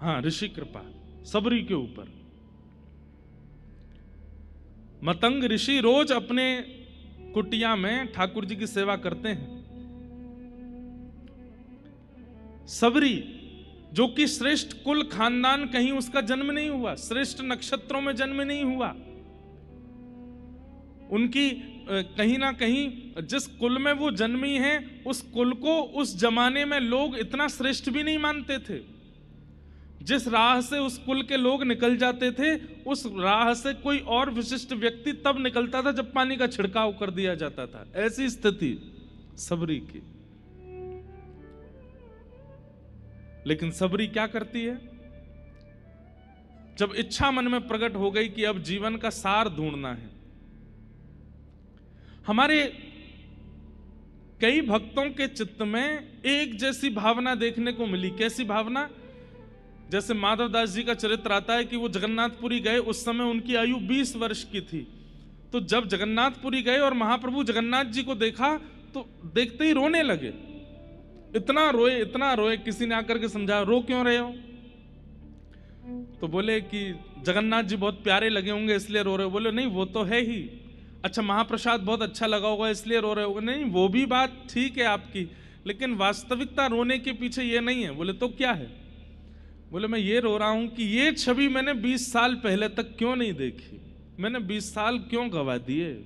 हाँ, ऋषि कृपा सबरी के ऊपर। मतंग ऋषि रोज अपने कुटिया में ठाकुर जी की सेवा करते हैं। सबरी जो कि श्रेष्ठ कुल खानदान, कहीं उसका जन्म नहीं हुआ, श्रेष्ठ नक्षत्रों में जन्म नहीं हुआ, उनकी कहीं ना कहीं जिस कुल में वो जन्मी है उस कुल को उस जमाने में लोग इतना श्रेष्ठ भी नहीं मानते थे। जिस राह से उस कुल के लोग निकल जाते थे उस राह से कोई और विशिष्ट व्यक्ति तब निकलता था जब पानी का छिड़काव कर दिया जाता था। ऐसी स्थिति सबरी की। लेकिन सबरी क्या करती है, जब इच्छा मन में प्रकट हो गई कि अब जीवन का सार ढूंढना है। हमारे कई भक्तों के चित्त में एक जैसी भावना देखने को मिली। कैसी भावना? जैसे माधवदास जी का चरित्र आता है कि वो जगन्नाथपुरी गए, उस समय उनकी आयु 20 वर्ष की थी। तो जब जगन्नाथपुरी गए और महाप्रभु जगन्नाथ जी को देखा तो देखते ही रोने लगे। इतना रोए, किसी ने आकर के समझा, रो क्यों रहे हो? तो बोले कि जगन्नाथ जी बहुत प्यारे लगे होंगे इसलिए रो रहे हो। बोले नहीं, वो तो है ही। अच्छा, महाप्रसाद बहुत अच्छा लगा होगा इसलिए रो रहे हो? नहीं, वो भी बात ठीक है आपकी, लेकिन वास्तविकता रोने के पीछे ये नहीं है। बोले तो क्या है? बोले मैं ये रो रहा हूं कि ये छवि मैंने 20 साल पहले तक क्यों नहीं देखी, मैंने 20 साल क्यों गवा दिए,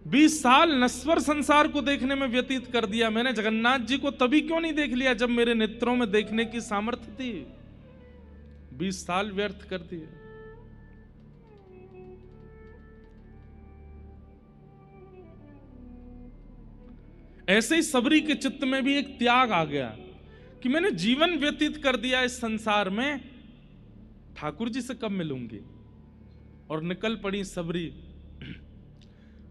20 साल नश्वर संसार को देखने में व्यतीत कर दिया। मैंने जगन्नाथ जी को तभी क्यों नहीं देख लिया जब मेरे नेत्रों में देखने की सामर्थ्य थी। 20 साल व्यर्थ कर दिए। ऐसे ही सबरी के चित्त में भी एक त्याग आ गया कि मैंने जीवन व्यतीत कर दिया इस संसार में, ठाकुर जी से कब मिलूंगी। और निकल पड़ी सबरी।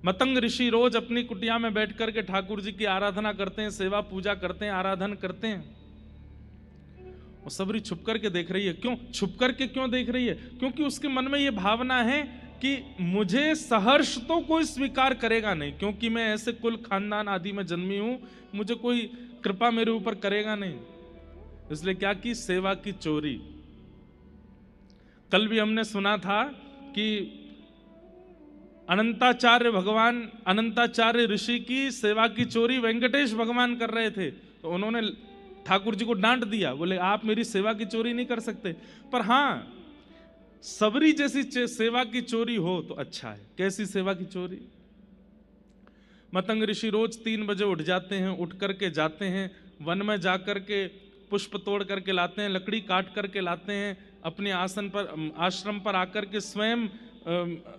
मतंग ऋषि रोज अपनी कुटिया में बैठ करके ठाकुर जी की आराधना करते हैं, सेवा पूजा करते हैं, आराधन करते हैं। और सबरी छुप करके देख रही है। क्यों छुप करके क्यों देख रही है? क्योंकि उसके मन में यह भावना है कि मुझे सहर्ष तो कोई स्वीकार करेगा नहीं, क्योंकि मैं ऐसे कुल खानदान आदि में जन्मी हूं, मुझे कोई कृपा मेरे ऊपर करेगा नहीं। इसलिए क्या की? सेवा की चोरी। कल भी हमने सुना था कि अनंताचार्य ऋषि की सेवा की चोरी वेंकटेश भगवान कर रहे थे, तो उन्होंने ठाकुर जी को डांट दिया। बोले आप मेरी सेवा की चोरी नहीं कर सकते। पर हां, सबरी जैसी सेवा की चोरी हो तो अच्छा है। कैसी सेवा की चोरी? मतंग ऋषि रोज 3 बजे उठ जाते हैं, उठ करके जाते हैं वन में, जाकर के पुष्प तोड़ करके लाते हैं, लकड़ी काट करके लाते हैं, अपने आसन पर आश्रम पर आकर के स्वयं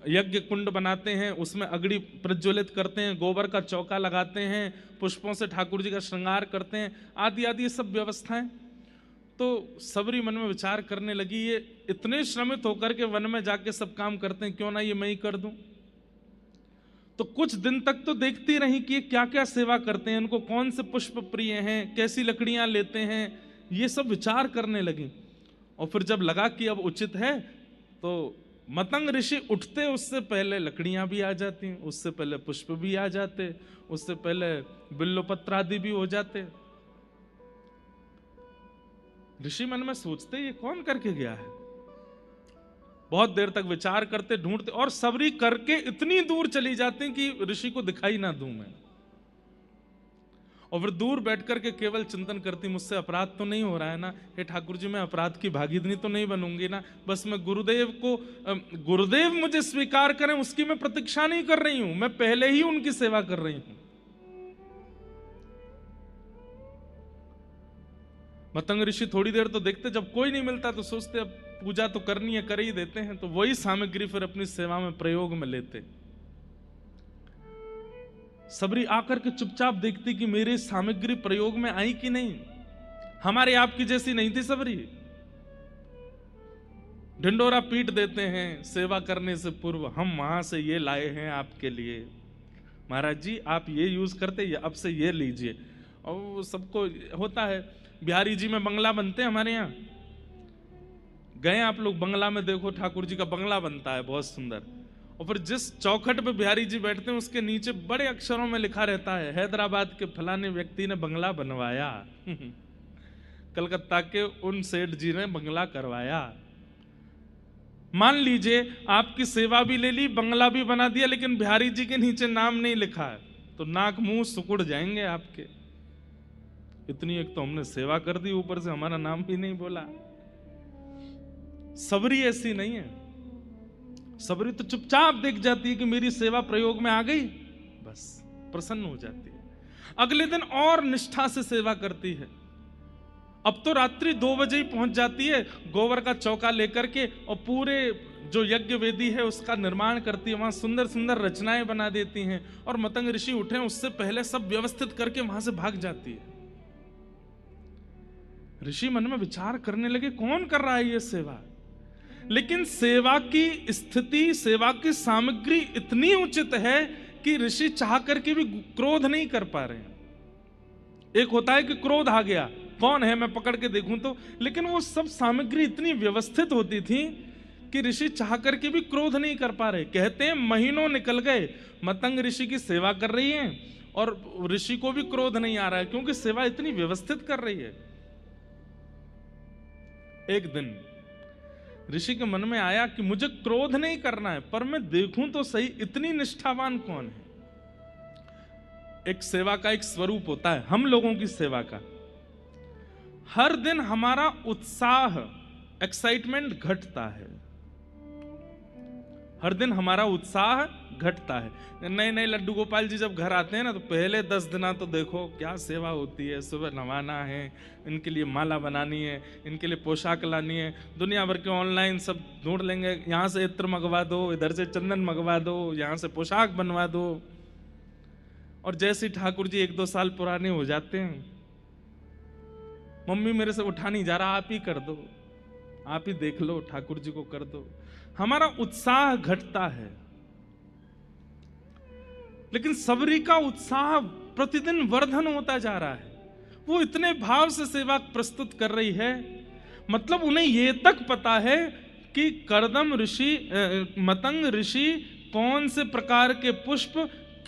यज्ञ कुंड बनाते हैं, उसमें अग्नि प्रज्वलित करते हैं, गोबर का चौका लगाते हैं, पुष्पों से ठाकुर जी का श्रृंगार करते हैं, आदि आदि ये सब व्यवस्थाएं। तो सबरी मन में विचार करने लगी, ये इतने श्रमित होकर के वन में जाके सब काम करते हैं, क्यों ना ये मैं ही कर दूं। तो कुछ दिन तक तो देखती रही कि ये क्या क्या सेवा करते हैं, इनको कौन से पुष्प प्रिय हैं, कैसी लकड़ियां लेते हैं, ये सब विचार करने लगी। और फिर जब लगा कि अब उचित है, तो मतंग ऋषि उठते उससे पहले लकड़ियां भी आ जाती, उससे पहले पुष्प भी आ जाते, उससे पहले बिल्वपत्र आदि भी हो जाते। ऋषि मन में सोचते ये कौन करके गया है। बहुत देर तक विचार करते, ढूंढते, और सबरी करके इतनी दूर चली जाती कि ऋषि को दिखाई ना दूं मैं। और फिर दूर बैठ करके केवल चिंतन करती, मुझसे अपराध तो नहीं हो रहा है ना, हे ठाकुर जी मैं अपराध की भागीदारी तो नहीं बनूंगी ना, बस मैं गुरुदेव मुझे स्वीकार करें उसकी मैं प्रतीक्षा नहीं कर रही हूं, मैं पहले ही उनकी सेवा कर रही हूं। मतंग ऋषि थोड़ी देर तो देखते, जब कोई नहीं मिलता तो सोचते अब पूजा तो करनी है, कर ही देते हैं। तो वही सामग्री फिर अपनी सेवा में प्रयोग में लेते। सबरी आकर के चुपचाप देखती कि मेरी सामग्री प्रयोग में आई कि नहीं। हमारे आपकी जैसी नहीं थी सबरी। ढिंडोरा पीट देते हैं सेवा करने से पूर्व, हम वहां से ये लाए हैं आपके लिए, महाराज जी आप ये यूज करते, अब से ये लीजिए। और सबको होता है, बिहारी जी में बंगला बनते हैं हमारे यहाँ, गए आप लोग बंगला में देखो, ठाकुर जी का बंगला बनता है बहुत सुंदर। और फिर जिस चौखट पे बिहारी जी बैठते हैं उसके नीचे बड़े अक्षरों में लिखा रहता है, हैदराबाद के फलाने व्यक्ति ने बंगला बनवाया। कलकत्ता के उन सेठ जी ने बंगला करवाया। मान लीजिए आपकी सेवा भी ले ली, बंगला भी बना दिया, लेकिन बिहारी जी के नीचे नाम नहीं लिखा है, तो नाक मुंह सुकुड़ जाएंगे आपके। इतनी एक तो हमने सेवा कर दी, ऊपर से हमारा नाम भी नहीं बोला। सबरी ऐसी नहीं है। सबरी तो चुपचाप देख जाती है कि मेरी सेवा प्रयोग में आ गई, बस प्रसन्न हो जाती है। अगले दिन और निष्ठा से सेवा करती है। अब तो रात्रि 2 बजे ही पहुंच जाती है, गोबर का चौका लेकर के, और पूरे जो यज्ञ वेदी है उसका निर्माण करती है। वहां सुंदर सुंदर रचनाएं बना देती हैं, और मतंग ऋषि उठे उससे पहले सब व्यवस्थित करके वहां से भाग जाती है। ऋषि मन में विचार करने लगे, कौन कर रहा है ये सेवा? लेकिन सेवा की स्थिति, सेवा की सामग्री इतनी उचित है कि ऋषि चाह करके भी क्रोध नहीं कर पा रहे हैं। एक होता है कि क्रोध आ गया, कौन है मैं पकड़ के देखूं तो, लेकिन वो सब सामग्री इतनी व्यवस्थित होती थी कि ऋषि चाह करके भी क्रोध नहीं कर पा रहे। कहते हैं महीनों निकल गए, मतंग ऋषि की सेवा कर रही है और ऋषि को भी क्रोध नहीं आ रहा है, क्योंकि सेवा इतनी व्यवस्थित कर रही है। एक दिन ऋषि के मन में आया कि मुझे क्रोध नहीं करना है, पर मैं देखूं तो सही इतनी निष्ठावान कौन है। एक सेवा का एक स्वरूप होता है, हम लोगों की सेवा का हर दिन हमारा उत्साह, एक्साइटमेंट घटता है। हर दिन हमारा उत्साह घटता है। नए नए लड्डू गोपाल जी जब घर आते हैं ना, तो पहले 10 दिन तो देखो क्या सेवा होती है। सुबह नवाना है, इनके लिए माला बनानी है, इनके लिए पोशाक लानी है, दुनिया भर के ऑनलाइन सब ढूंढ लेंगे, यहाँ से इत्र मंगवा दो, इधर से चंदन मंगवा दो, यहाँ से पोशाक बनवा दो। और जैसे ठाकुर जी 1-2 साल पुराने हो जाते हैं, मम्मी मेरे से उठा नहीं जा रहा, आप ही कर दो, आप ही देख लो, ठाकुर जी को कर दो। हमारा उत्साह घटता है। लेकिन सबरी का उत्साह प्रतिदिन वर्धन होता जा रहा है। वो इतने भाव से सेवा प्रस्तुत कर रही है, मतलब उन्हें ये तक पता है कि कर्दम ऋषि, मतंग ऋषि कौन से प्रकार के पुष्प,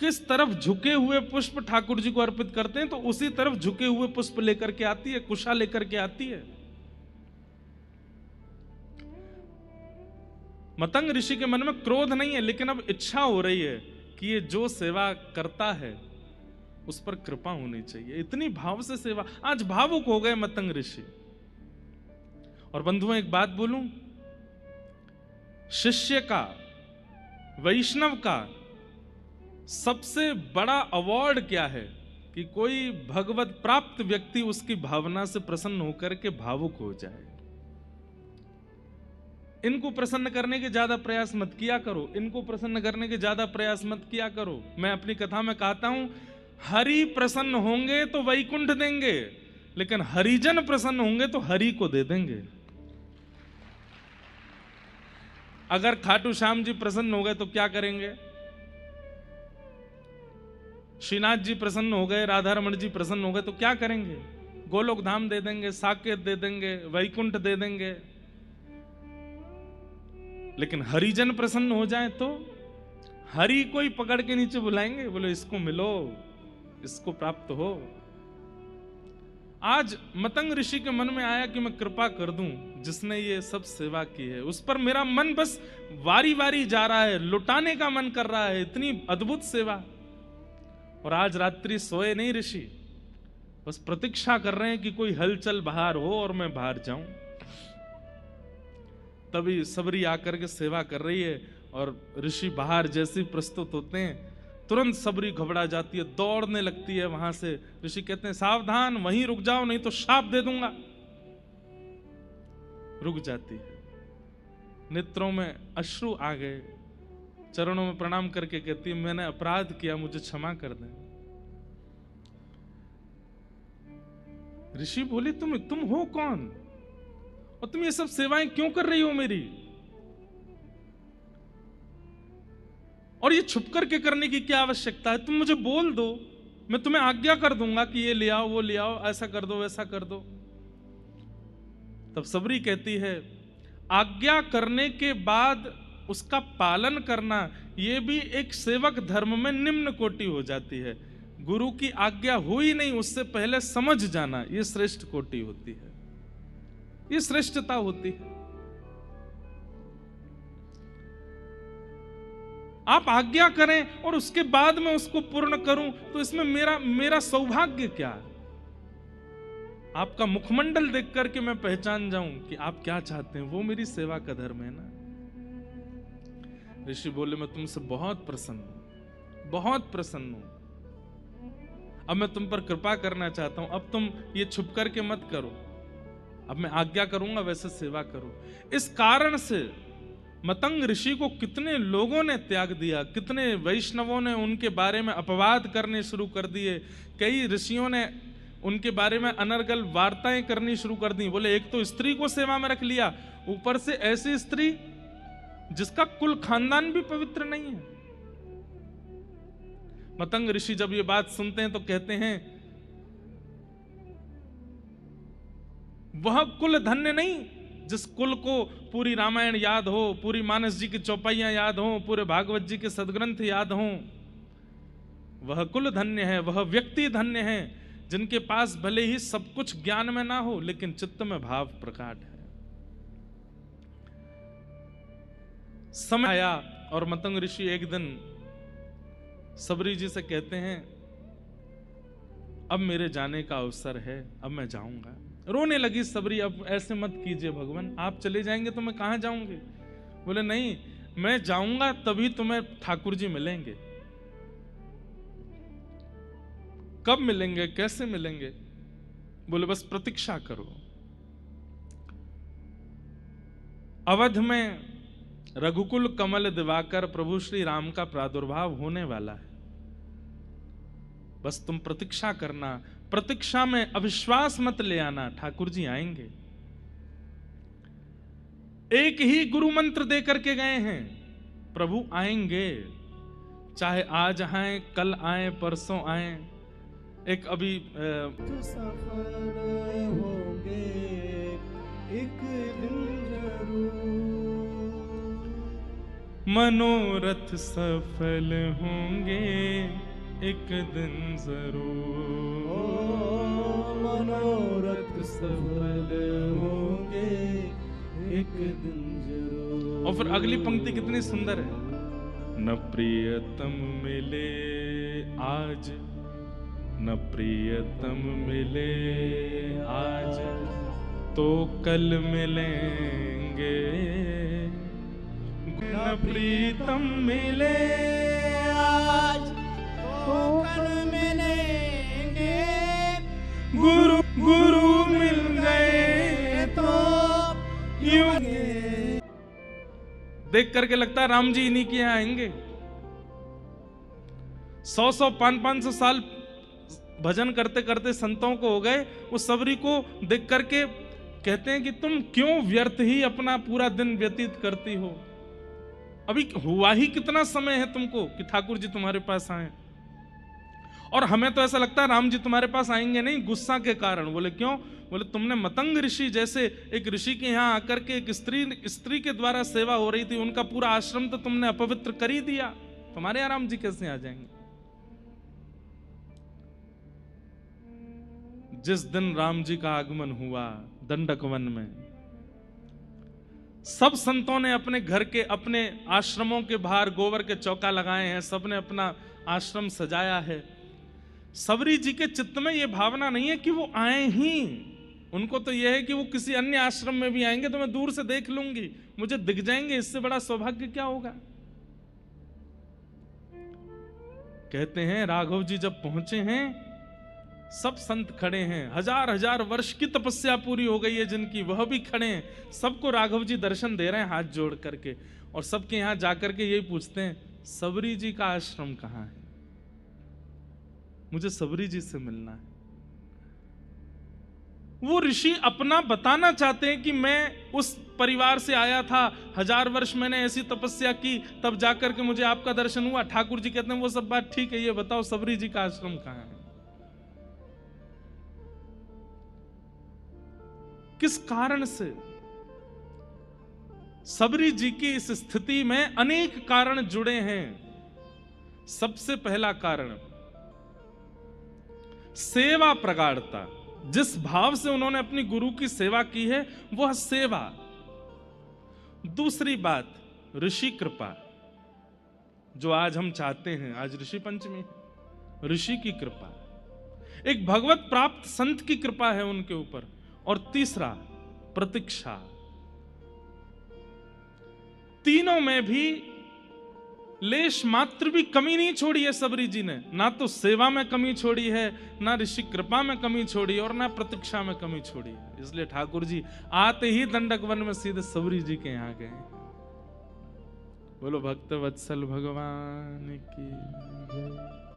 किस तरफ झुके हुए पुष्प ठाकुर जी को अर्पित करते हैं, तो उसी तरफ झुके हुए पुष्प लेकर के आती है, कुशा लेकर के आती है। मतंग ऋषि के मन में क्रोध नहीं है, लेकिन अब इच्छा हो रही है कि ये जो सेवा करता है उस पर कृपा होनी चाहिए। इतनी भाव से सेवा, आज भावुक हो गए मतंग ऋषि। और बंधुओं एक बात बोलूं, शिष्य का, वैष्णव का सबसे बड़ा अवार्ड क्या है कि कोई भगवत प्राप्त व्यक्ति उसकी भावना से प्रसन्न होकर के भावुक हो जाए। इनको प्रसन्न करने के ज्यादा प्रयास मत किया करो, इनको प्रसन्न करने के ज्यादा प्रयास मत किया करो। मैं अपनी कथा में कहता हूं, हरि प्रसन्न होंगे तो वैकुंठ देंगे, लेकिन हरिजन प्रसन्न होंगे तो हरि को दे देंगे। अगर खाटू श्याम जी प्रसन्न हो गए तो क्या करेंगे? श्रीनाथ जी प्रसन्न हो गए, राधा रमण जी प्रसन्न हो गए तो क्या करेंगे? गोलोक धाम दे देंगे, साकेत दे देंगे, वैकुंठ दे देंगे। लेकिन हरिजन प्रसन्न हो जाए तो हरि को ही पकड़ के नीचे बुलाएंगे, बोले इसको मिलो, इसको प्राप्त हो। आज मतंग ऋषि के मन में आया कि मैं कृपा कर दूं जिसने ये सब सेवा की है, उस पर मेरा मन बस वारी वारी जा रहा है, लुटाने का मन कर रहा है, इतनी अद्भुत सेवा। और आज रात्रि सोए नहीं ऋषि, बस प्रतीक्षा कर रहे हैं कि कोई हलचल बाहर हो और मैं बाहर जाऊं। तभी सबरी आकर के सेवा कर रही है, और ऋषि बाहर जैसे प्रस्तुत होते हैं, तुरंत सबरी घबरा जाती है, दौड़ने लगती है वहां से। ऋषि कहते हैं सावधान, वहीं रुक जाओ नहीं तो शाप दे दूंगा। रुक जाती है, नेत्रों में अश्रु आ गए, चरणों में प्रणाम करके कहती है मैंने अपराध किया, मुझे क्षमा कर दें। ऋषि बोले तुम हो कौन, और तुम ये सब सेवाएं क्यों कर रही हो मेरी, और ये छुप करके करने की क्या आवश्यकता है? तुम मुझे बोल दो, मैं तुम्हें आज्ञा कर दूंगा कि ये ले आओ, वो ले आओ, ऐसा कर दो, वैसा कर दो। तब सबरी कहती है आज्ञा करने के बाद उसका पालन करना, ये भी एक सेवक धर्म में निम्न कोटि हो जाती है। गुरु की आज्ञा हुई नहीं, उससे पहले समझ जाना, ये श्रेष्ठ कोटि होती है। ये श्रेष्ठता होती है। आप आज्ञा करें और उसके बाद मैं उसको पूर्ण करूं, तो इसमें मेरा सौभाग्य क्या है? आपका मुखमंडल देख करके मैं पहचान जाऊं कि आप क्या चाहते हैं, वो मेरी सेवा का धर्म है ना। ऋषि बोले, मैं तुमसे बहुत प्रसन्न हूं, बहुत प्रसन्न हूं। अब मैं तुम पर कृपा करना चाहता हूं, अब तुम ये छुप करके मत करो, अब मैं आज्ञा करूंगा वैसे सेवा करो। इस कारण से मतंग ऋषि को कितने लोगों ने त्याग दिया, कितने वैष्णवों ने उनके बारे में अपवाद करने शुरू कर दिए, कई ऋषियों ने उनके बारे में अनर्गल वार्ताएं करनी शुरू कर दी। बोले, एक तो स्त्री को सेवा में रख लिया, ऊपर से ऐसी स्त्री जिसका कुल खानदान भी पवित्र नहीं है। मतंग ऋषि जब ये बात सुनते हैं तो कहते हैं, वह कुल धन्य नहीं जिस कुल को पूरी रामायण याद हो, पूरी मानस जी की चौपाइयां याद हो, पूरे भागवत जी के सदग्रंथ याद हो। वह कुल धन्य है, वह व्यक्ति धन्य है जिनके पास भले ही सब कुछ ज्ञान में ना हो लेकिन चित्त में भाव प्रकट है। समय आया और मतंग ऋषि एक दिन सबरी जी से कहते हैं, अब मेरे जाने का अवसर है, अब मैं जाऊंगा। रोने लगी सबरी, अब ऐसे मत कीजिए भगवान, आप चले जाएंगे तो मैं कहां जाऊंगी। बोले, नहीं, मैं जाऊंगा तभी तुम्हें ठाकुर जी मिलेंगे। कब मिलेंगे, कैसे मिलेंगे? बोले, बस प्रतीक्षा करो। अवध में रघुकुल कमल दिवाकर प्रभु श्री राम का प्रादुर्भाव होने वाला है, बस तुम प्रतीक्षा करना। प्रतीक्षा में अविश्वास मत ले आना, ठाकुर जी आएंगे। एक ही गुरु मंत्र दे करके गए हैं, प्रभु आएंगे, चाहे आज आए, कल आए, परसों आए। एक अभी सफल होंगे एक दिन जरूर, मनोरथ सफल होंगे एक दिन जरूर, मनोरथ सफल होंगे एक दिन जरूर। और फिर अगली पंक्ति कितनी सुंदर है, न प्रियतम मिले आज, न प्रियतम मिले आज, तो कल मिलेंगे। न प्रीतम मिले आज तो कल मिलेंगे, गुरु गुरु मिल गए तो यूं। देख करके लगता है राम जी इन्हीं के यहाँ आएंगे। 100 500 साल भजन करते करते संतों को हो गए, उस सबरी को देख करके कहते हैं कि तुम क्यों व्यर्थ ही अपना पूरा दिन व्यतीत करती हो, अभी हुआ ही कितना समय है तुमको कि ठाकुर जी तुम्हारे पास आए। और हमें तो ऐसा लगता है राम जी तुम्हारे पास आएंगे नहीं, गुस्सा के कारण। बोले, क्यों? बोले, तुमने मतंग ऋषि जैसे एक ऋषि के यहाँ आकर के एक स्त्री के द्वारा सेवा हो रही थी, उनका पूरा आश्रम तो तुमने अपवित्र कर ही दिया, तुम्हारे यहाँ राम जी कैसे आ जाएंगे? जिस दिन राम जी का आगमन हुआ दंडक वन में, सब संतों ने अपने घर के, अपने आश्रमों के बाहर गोबर के चौका लगाए हैं, सबने अपना आश्रम सजाया है। सबरी जी के चित्त में यह भावना नहीं है कि वो आए ही, उनको तो यह है कि वो किसी अन्य आश्रम में भी आएंगे तो मैं दूर से देख लूंगी, मुझे दिख जाएंगे, इससे बड़ा सौभाग्य क्या होगा। कहते हैं राघव जी जब पहुंचे हैं, सब संत खड़े हैं, हजार हजार वर्ष की तपस्या पूरी हो गई है जिनकी, वह भी खड़े हैं, सबको राघव जी दर्शन दे रहे हैं हाथ जोड़ करके, और सबके यहां जाकर के यही पूछते हैं, सबरी जी का आश्रम कहां है, मुझे सबरी जी से मिलना है। वो ऋषि अपना बताना चाहते हैं कि मैं उस परिवार से आया था, 1000 वर्ष मैंने ऐसी तपस्या की, तब जाकर के मुझे आपका दर्शन हुआ। ठाकुर जी कहते हैं वो सब बात ठीक है, ये बताओ सबरी जी का आश्रम कहां है। किस कारण से? सबरी जी की इस स्थिति में अनेक कारण जुड़े हैं। सबसे पहला कारण सेवा प्रगाढ़ता, जिस भाव से उन्होंने अपनी गुरु की सेवा की है वह सेवा। दूसरी बात, ऋषि कृपा, जो आज हम चाहते हैं। आज ऋषि पंचमी, ऋषि की कृपा, एक भगवत प्राप्त संत की कृपा है उनके ऊपर। और तीसरा, प्रतीक्षा। तीनों में भी लेश मात्र भी कमी नहीं छोड़ी है सबरी जी ने। ना तो सेवा में कमी छोड़ी है, ना ऋषि कृपा में कमी छोड़ी, और ना प्रतीक्षा में कमी छोड़ी है। इसलिए ठाकुर जी आते ही दंडक वन में सीधे सबरी जी के यहां गए। बोलो भक्त वत्सल भगवान की जय।